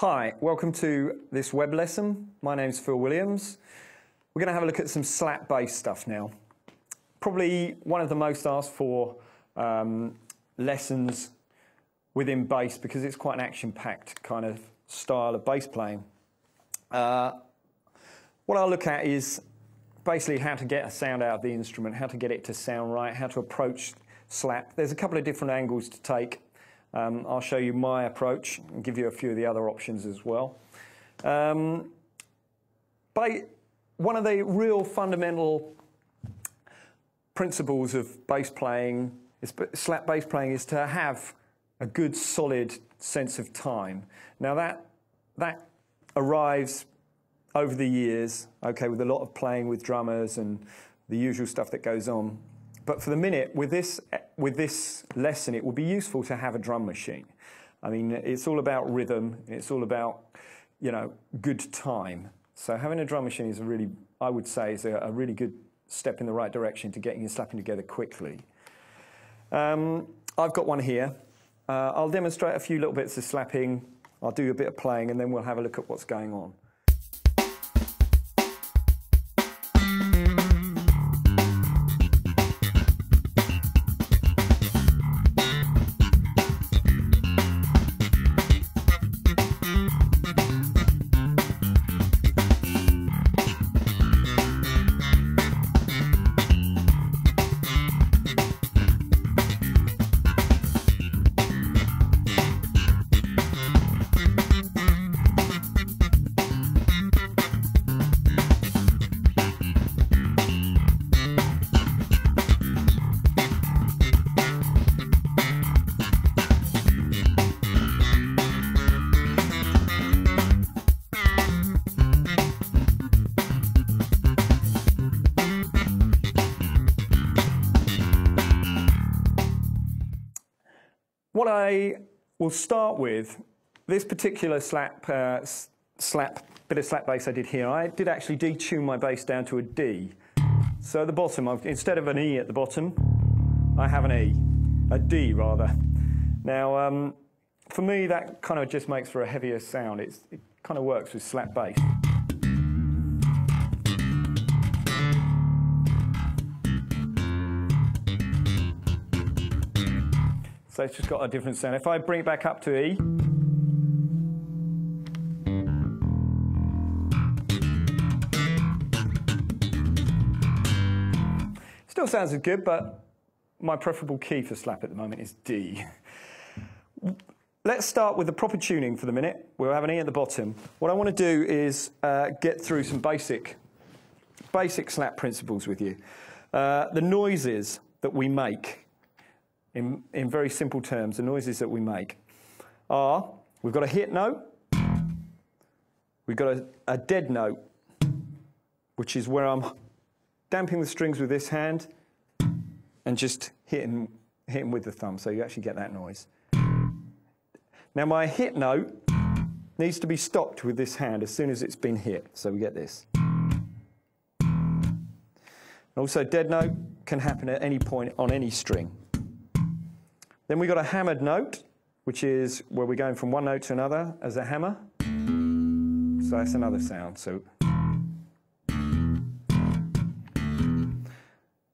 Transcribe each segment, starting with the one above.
Hi, welcome to this web lesson. My name's Phil Williams. We're going to have a look at some slap bass stuff now. Probably one of the most asked for lessons within bass because it's quite an action-packed kind of style of bass playing. What I'll look at is basically how to get a sound out of the instrument, how to get it to sound right, how to approach slap. There's a couple of different angles to take. I'll show you my approach and give you a few of the other options as well. But one of the real fundamental principles of bass playing, slap bass playing, is to have a good solid sense of time. Now that arrives over the years, okay, with a lot of playing with drummers and the usual stuff that goes on. But for the minute, with this lesson, it would be useful to have a drum machine. I mean, it's all about rhythm. It's all about, you know, good time. So having a drum machine is a really, I would say, is a really good step in the right direction to getting your slapping together quickly. I've got one here. I'll demonstrate a few little bits of slapping. I'll do a bit of playing, and then we'll have a look at what's going on. What I will start with, this particular bit of slap bass I did here, I did actually detune my bass down to a D. So at the bottom, instead of an E at the bottom, I have an E, a D rather. Now, for me, that kind of just makes for a heavier sound. It kind of works with slap bass. So it's just got a different sound. If I bring it back up to E, still sounds as good, but my preferable key for slap at the moment is D. Let's start with the proper tuning for the minute. We'll have an E at the bottom. What I want to do is get through some basic slap principles with you. The noises that we make, in very simple terms, the noises that we make are, we've got a hit note, we've got a dead note, which is where I'm damping the strings with this hand and just hitting with the thumb, so you actually get that noise. Now my hit note needs to be stopped with this hand as soon as it's been hit, so we get this. And also dead note can happen at any point on any string. Then we've got a hammered note, which is where we're going from one note to another as a hammer. So that's another sound. So,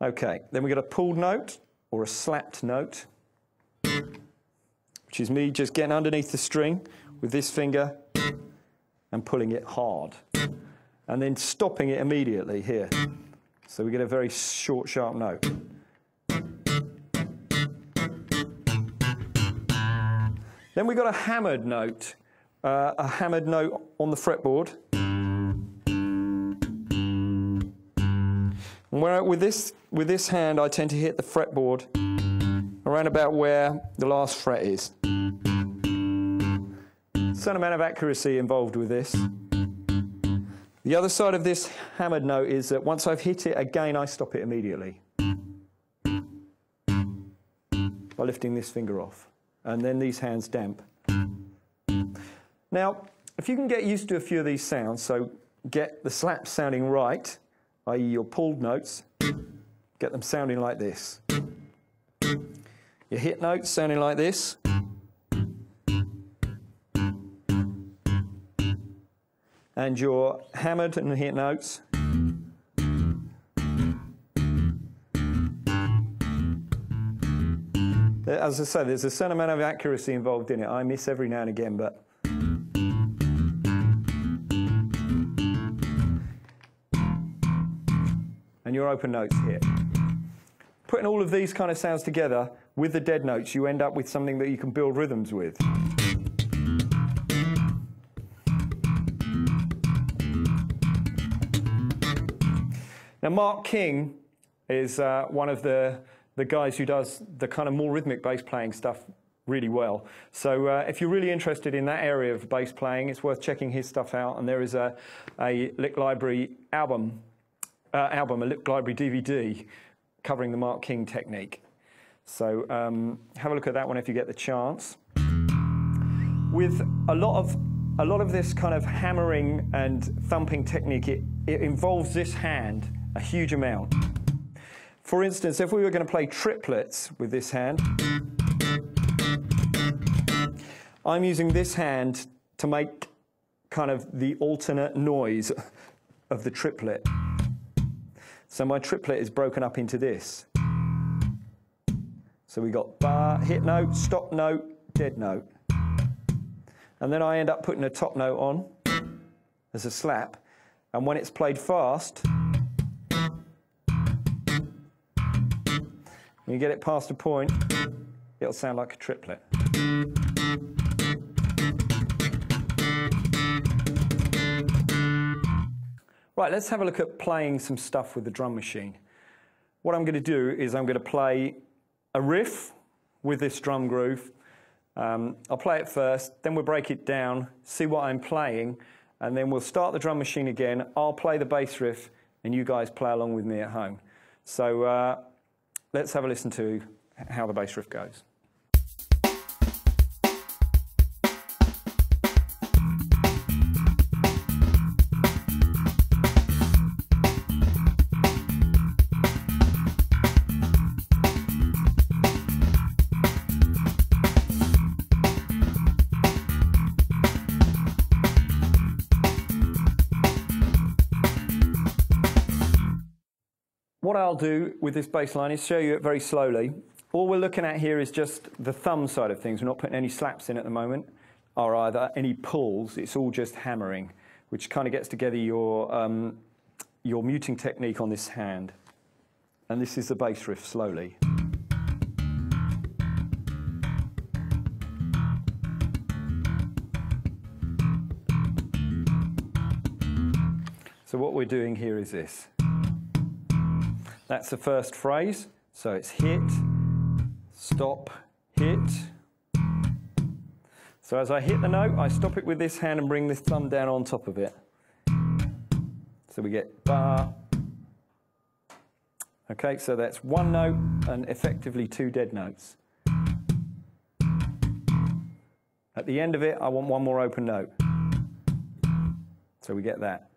okay, then we've got a pulled note or a slapped note, which is me just getting underneath the string with this finger and pulling it hard, and then stopping it immediately here. So we get a very short, sharp note. Then we've got a hammered note on the fretboard. Where with this hand, I tend to hit the fretboard around about where the last fret is. Certain amount of accuracy involved with this. The other side of this hammered note is that once I've hit it again, I stop it immediately by lifting this finger off. And then these hands damp. Now, if you can get used to a few of these sounds, so get the slaps sounding right, i.e. your pulled notes, get them sounding like this. Your hit notes sounding like this. and your hammered and hit notes. As I say, there's a certain amount of accuracy involved in it. I miss every now and again, but... And your open notes hit. Putting all of these kind of sounds together with the dead notes, you end up with something that you can build rhythms with. Now, Mark King is one of the guys who does the kind of more rhythmic bass playing stuff really well. So if you're really interested in that area of bass playing, it's worth checking his stuff out. And there is a Lick Library album, a Lick Library DVD covering the Mark King technique. So have a look at that one if you get the chance. With a lot of this kind of hammering and thumping technique, it involves this hand a huge amount. For instance, if we were going to play triplets with this hand, I'm using this hand to make kind of the alternate noise of the triplet. So my triplet is broken up into this. So we got bar, hit note, stop note, dead note. And then I end up putting a top note on as a slap. And when it's played fast, when you get it past a point, it'll sound like a triplet. Right, let's have a look at playing some stuff with the drum machine. What I'm going to do is I'm going to play a riff with this drum groove. I'll play it first, then we'll break it down, see what I'm playing, and then we'll start the drum machine again. I'll play the bass riff, and you guys play along with me at home. So let's have a listen to how the bass riff goes. What I'll do with this bass line is show you it very slowly. All we're looking at here is just the thumb side of things. We're not putting any slaps in at the moment, or either any pulls. It's all just hammering, which kind of gets together your muting technique on this hand. And this is the bass riff slowly. So what we're doing here is this. That's the first phrase, so it's hit, stop, hit. So as I hit the note, I stop it with this hand and bring this thumb down on top of it. So we get bar. Okay, so that's one note and effectively two dead notes. At the end of it, I want one more open note. So we get that.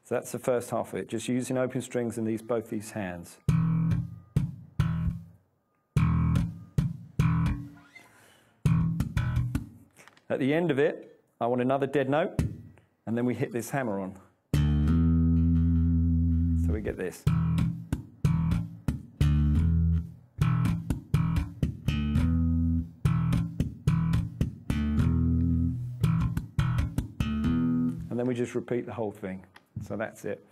So that's the first half of it, just using open strings in both these hands. At the end of it, I want another dead note, and then we hit this hammer on. So we get this. And then we just repeat the whole thing. So that's it.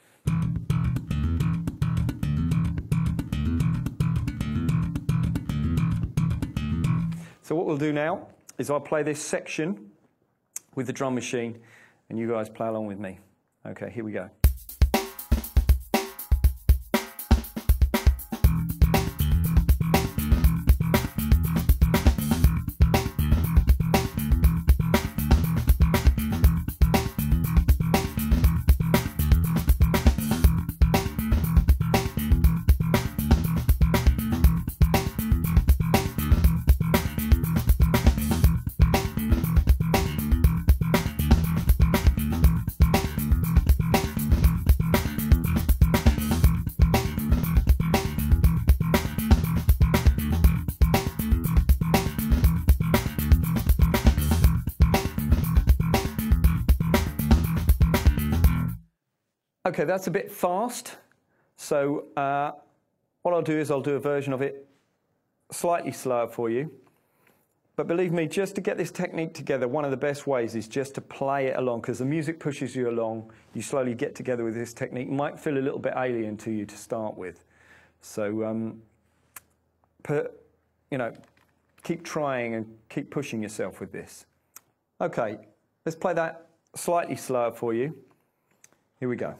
So what we'll do now is I'll play this section with the drum machine and you guys play along with me. Okay, here we go. Okay, that's a bit fast. So what I'll do is I'll do a version of it slightly slower for you. But believe me, just to get this technique together, one of the best ways is just to play it along, because the music pushes you along. You slowly get together with this technique. It might feel a little bit alien to you to start with. So, keep trying and keep pushing yourself with this. Okay, let's play that slightly slower for you. Here we go.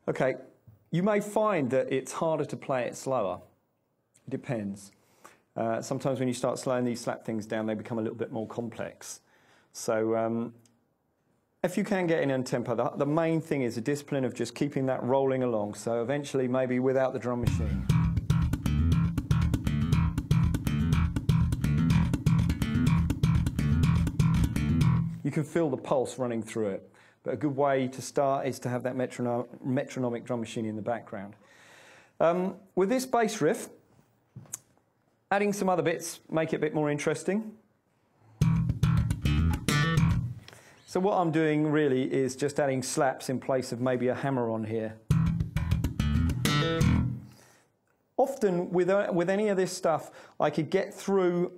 Okay, you may find that it's harder to play it slower. It depends. Sometimes when you start slowing these slap things down, they become a little bit more complex. So if you can get in tempo, the main thing is a discipline of just keeping that rolling along. So eventually, maybe without the drum machine. You can feel the pulse running through it. But a good way to start is to have that metronomic drum machine in the background. With this bass riff, adding some other bits make it a bit more interesting. So what I'm doing really is just adding slaps in place of maybe a hammer on here. Often with any of this stuff, I could get through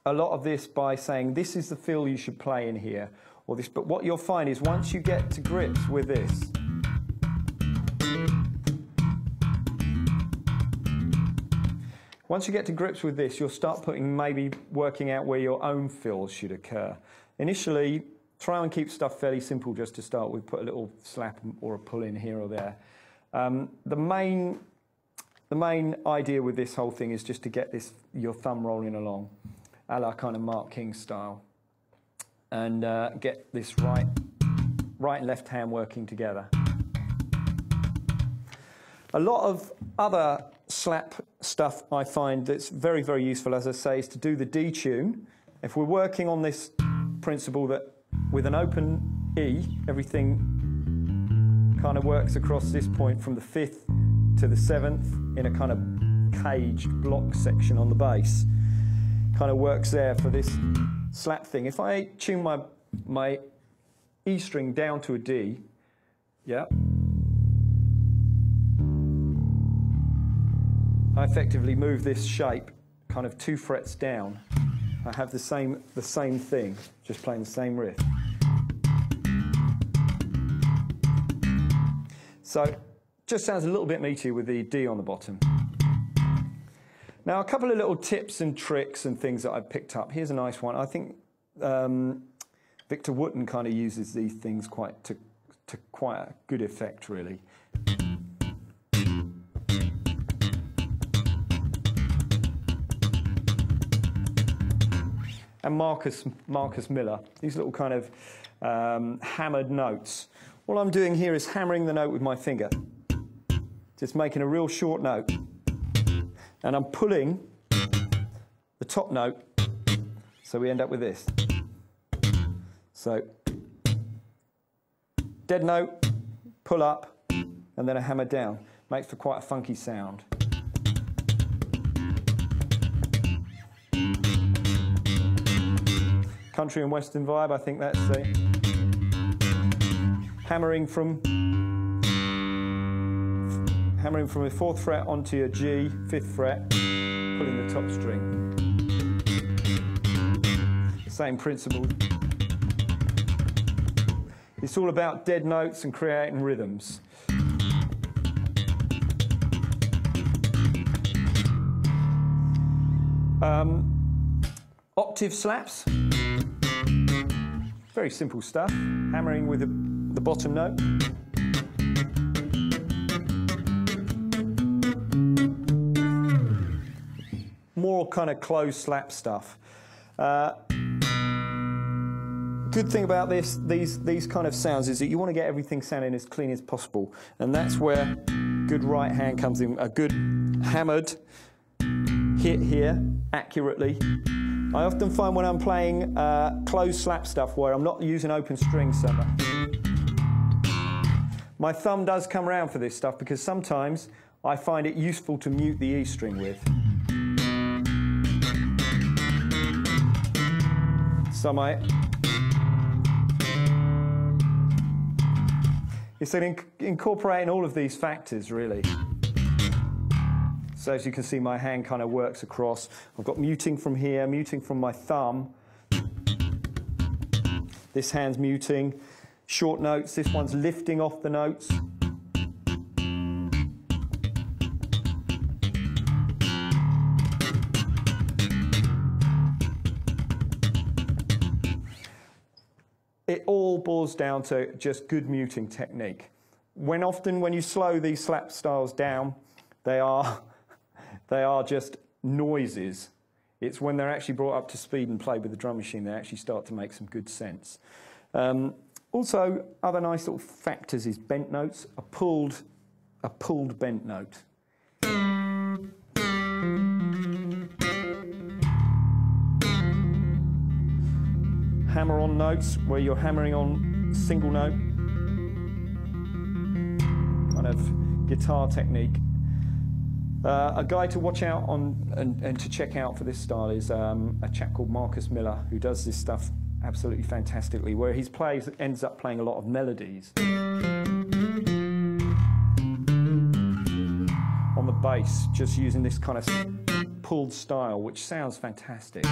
a lot of this by saying this is the fill you should play in here. Or this, but what you'll find is once you get to grips with this, you'll start maybe working out where your own fills should occur. Initially, try and keep stuff fairly simple just to start with. Put a little slap or a pull in here or there. The main idea with this whole thing is just to get your thumb rolling along, a la kind of Mark King style. And get this right and left hand working together. A lot of other slap stuff I find that's very, very useful, as I say, is to do the D tune. If we're working on this principle that with an open E, everything kind of works across this point from the 5th to the 7th in a kind of caged block section on the bass. Kind of works there for this slap thing. If I tune my E string down to a D, yeah, I effectively move this shape kind of 2 frets down. I have the same thing, just playing the same riff. So just sounds a little bit meatier with the D on the bottom. Now, a couple of little tips and tricks and things that I've picked up. Here's a nice one. I think Victor Wooten kind of uses these things to quite a good effect, really. And Marcus Miller, these little kind of hammered notes. What I'm doing here is hammering the note with my finger, just making a real short note. And I'm pulling the top note, so we end up with this. So, dead note, pull up, and then a hammer down. Makes for quite a funky sound. Country and Western vibe, I think that's the hammering from the 4th fret onto your G, 5th fret, pulling the top string. Same principle. It's all about dead notes and creating rhythms. Octave slaps. Very simple stuff. Hammering with the bottom note. more kind of closed slap stuff. Good thing about these kind of sounds is that you want to get everything sounding as clean as possible, and that's where good right hand comes in. A good hammered hit here accurately. I often find when I'm playing closed slap stuff where I'm not using open strings so much, my thumb does come around for this stuff because sometimes I find it useful to mute the E string with. So it's incorporating all of these factors, really. So as you can see, my hand kind of works across. I've got muting from here, muting from my thumb. This hand's muting. Short notes, this one's lifting off the notes. It all boils down to just good muting technique. When you slow these slap styles down, they are just noises. It's when they're actually brought up to speed and played with the drum machine, they actually start to make some good sense. Also, other nice little factors is bent notes. A pulled bent note. Hammer-on notes, where you're hammering on single note. Kind of guitar technique. A guy to watch out on and to check out for this style is a chap called Marcus Miller, who does this stuff absolutely fantastically, where he ends up playing a lot of melodies on the bass, just using this kind of pulled style, which sounds fantastic.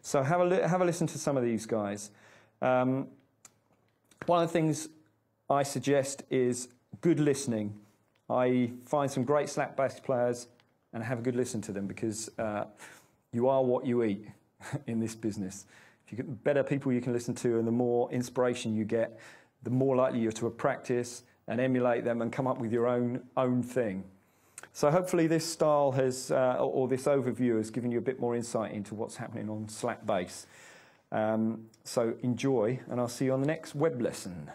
So have a listen to some of these guys. One of the things I suggest is good listening. I find some great slap bass players and have a good listen to them, because you are what you eat in this business. If you get better people you can listen to, and the more inspiration you get, the more likely you're to practice and emulate them and come up with your own thing. So hopefully this style has, or this overview has given you a bit more insight into what's happening on slap bass. So enjoy, and I'll see you on the next web lesson.